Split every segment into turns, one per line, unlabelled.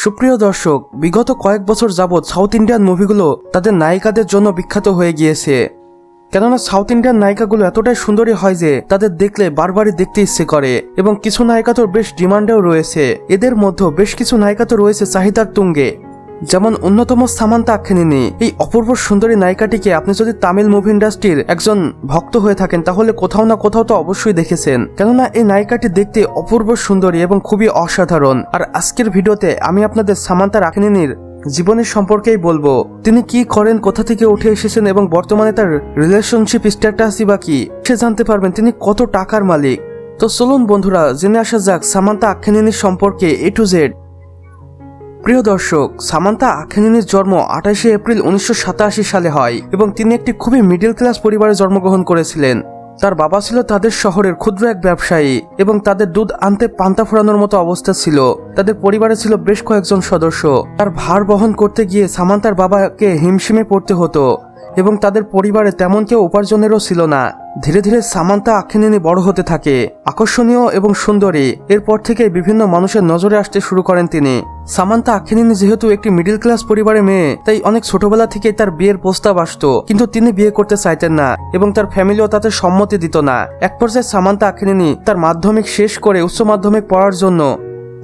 সুপ্রিয় দর্শক, বিগত কয়েক বছর যাবৎ সাউথ ইন্ডিয়ান মুভিগুলো তাদের নায়িকাদের জন্য বিখ্যাত হয়ে গিয়েছে। কেননা সাউথ ইন্ডিয়ান নায়িকাগুলো এতটাই সুন্দরী হয় যে তাদের দেখলে বারবারই দেখতে ইচ্ছে করে, এবং কিছু নায়িকা তো বেশ ডিমান্ডেও রয়েছে। এদের মধ্যে বেশ কিছু নায়িকা তো রয়েছে চাহিদার তুঙ্গে, যেমন অন্যতম সামান্তা আখ্যানিনী। এই অপূর্ব সুন্দরী নায়িকাটিকে আপনি যদি তামিল মুভি ইন্ডাস্ট্রির একজন ভক্ত হয়ে থাকেন তাহলে কোথাও না কোথাও তো অবশ্যই দেখেছেন, কেননা এই নায়িকাটি দেখতে অপূর্ব সুন্দরী এবং খুবই অসাধারণ। আর আজকের ভিডিওতে আমি আপনাদের সামান্তা আখ্যানিনীর জীবনের সম্পর্কেই বলবো। তিনি কি করেন, কোথা থেকে উঠে এসেছেন এবং বর্তমানে তার রিলেশনশিপ স্ট্যাটাসই বা কি, সে জানতে পারবেন তিনি কত টাকার মালিক। তো চলুন বন্ধুরা, জেনে আসা যাক সামান্তা আখ্যানিনীর সম্পর্কে A to Z। প্রিয় দর্শক, সামান্তা আখ্যানিনীর জন্ম 28 এপ্রিল 1987 সালে হয় এবং তিনি একটি খুবই মিডল ক্লাস পরিবারে জন্মগ্রহণ করেছিলেন। তার বাবা ছিল তাদের শহরের ক্ষুদ্র এক ব্যবসায়ী এবং তাদের দুধ আনতে পান্তা ফোরানোর মতো অবস্থা ছিল। তাদের পরিবারে ছিল বেশ কয়েকজন সদস্য। তার ভার বহন করতে গিয়ে সামান্তার বাবাকে হিমশিমে পড়তে হতো এবং তাদের পরিবারে তেমন কেউ উপার্জনেরও ছিল না। ধীরে ধীরে সামান্তা আখ্যানিনী বড় হতে থাকে, আকর্ষণীয় এবং সুন্দরী। এরপর থেকে বিভিন্ন মানুষের নজরে আসতে শুরু করেন তিনি। সামান্তা আখ্যানিনী যেহেতু একটি মিডল ক্লাস পরিবারের মেয়ে, তাই অনেক ছোটবেলা থেকেই তার বিয়ের প্রস্তাব আসতো, কিন্তু তিনি বিয়ে করতে চাইতেন না এবং তার ফ্যামিলিও তাতে সম্মতি দিত না। এক পর্যায়ে সামান্তা আখ্যানিনী তার মাধ্যমিক শেষ করে উচ্চ মাধ্যমিক পড়ার জন্য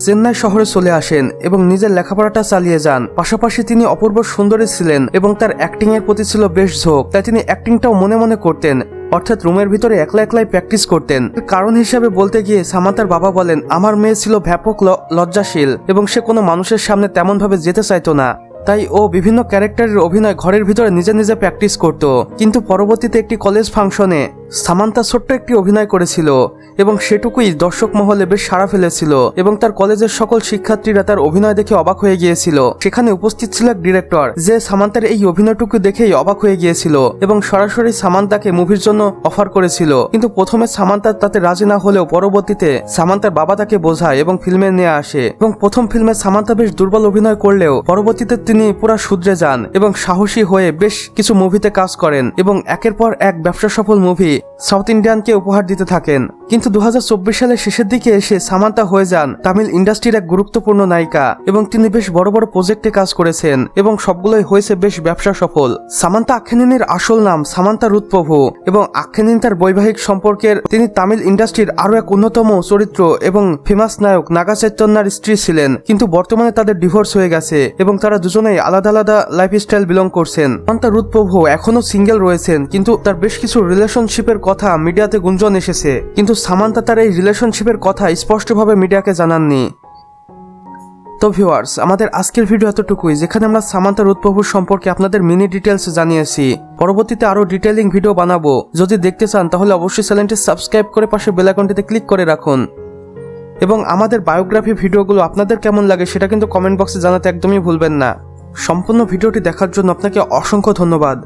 চেন্নাই শহরে চলে আসেন এবং নিজের লেখাপড়াটা চালিয়ে যান। পাশাপাশি তিনি অপূর্ব সুন্দরী ছিলেন এবং তার অ্যাক্টিং এর প্রতি ছিল বেশ ঝোঁক, তাই তিনি অ্যাক্টিংটাও মনে মনে করতেন, অর্থাৎ রুমের ভিতরে একলা একলাই প্র্যাকটিস করতেন। কারণ হিসাবে বলতে গিয়ে সামান্তার বাবা বলেন, আমার মেয়ে ছিল ব্যাপক লজ্জাশীল এবং সে কোনো মানুষের সামনে তেমন ভাবে যেতে চাইতো না, তাই ও বিভিন্ন ক্যারেক্টারের অভিনয় ঘরের ভিতরে নিজে নিজে প্র্যাকটিস করত। কিন্তু পরবর্তীতে একটি কলেজ ফাংশনে সামান্তা ছোট্ট একটি অভিনয় করেছিল এবং সেটুকুই দর্শক মহলে বেশ সাড়া ফেলেছিল এবং তার কলেজের সকল শিক্ষার্থীরা তার অভিনয় দেখে অবাক হয়ে গিয়েছিল। সেখানে উপস্থিত ছিল এক ডিরেক্টর, যে সামান্তার এই অভিনয়টুকু দেখেই অবাক হয়ে গিয়েছিল এবং সরাসরি সামান্তাকে মুভির জন্য অফার করেছিল। কিন্তু প্রথমে সামান্তা তাতে রাজি না হলেও পরবর্তীতে সামান্তার বাবা তাকে বোঝায় এবং ফিল্মে নিয়ে আসে। এবং প্রথম ফিল্মে সামান্তা বেশ দুর্বল অভিনয় করলেও পরবর্তীতে তিনি পুরা শুধরে যান এবং সাহসী হয়ে বেশ কিছু মুভিতে কাজ করেন এবং একের পর এক ব্যবসা সফল মুভি সাউথ ইন্ডিয়ানকে উপহার দিতে থাকেন। কিন্তু 2024 সালের শেষের দিকে এসে সামান্তা হয়ে যান তামিল ইন্ডাস্ট্রির এক গুরুত্বপূর্ণ নায়িকা এবং তিনি বেশ বড় বড় প্রজেক্টে কাজ করেছেন এবং সবগুলোই হয়েছে বেশ ব্যবসা সফল। সামান্তা আখ্যানিনীর আসল নাম সামান্তা রুথ প্রভু এবং আখ্যানিনী তার বৈবাহিক সম্পর্কের তিনি তামিল ইন্ডাস্ট্রির আরো এক অন্যতম চরিত্র এবং ফেমাস নায়ক নাগা চৈতন্যার স্ত্রী ছিলেন, কিন্তু বর্তমানে তাদের ডিভোর্স হয়ে গেছে এবং তারা দুজনেই আলাদা আলাদা লাইফস্টাইল বিলং করছেন। সামান্তা রুথ প্রভু এখনো সিঙ্গেল রয়েছেন, কিন্তু তার বেশ কিছু রিলেশনশিপের কথা মিডিয়াতে গুঞ্জন এসেছে, কিন্তু সামান্তা তার এই রিলেশনশিপের কথা স্পষ্টভাবে মিডিয়াকে জানাননি। তো ভিউয়ার্স, আমাদের আজকের ভিডিও এতটুকুই, যেখানে আমরা সামান্তা রুথ প্রভুর সম্পর্কে আপনাদের মিনি ডিটেলস জানিয়েছি। পরবর্তীতে আরো ডিটেইলিং ভিডিও বানাবো, যদি দেখতে চান তাহলে অবশ্যই চ্যানেলটি সাবস্ক্রাইব করে পাশে বেল আইকনটিতে ক্লিক করে রাখুন। এবং আমাদের বায়োগ্রাফি ভিডিওগুলো আপনাদের কেমন লাগে সেটা কিন্তু কমেন্ট বক্সে জানাতে একদমই ভুলবেন না। সম্পূর্ণ ভিডিওটি দেখার জন্য আপনাকে অসংখ্য ধন্যবাদ।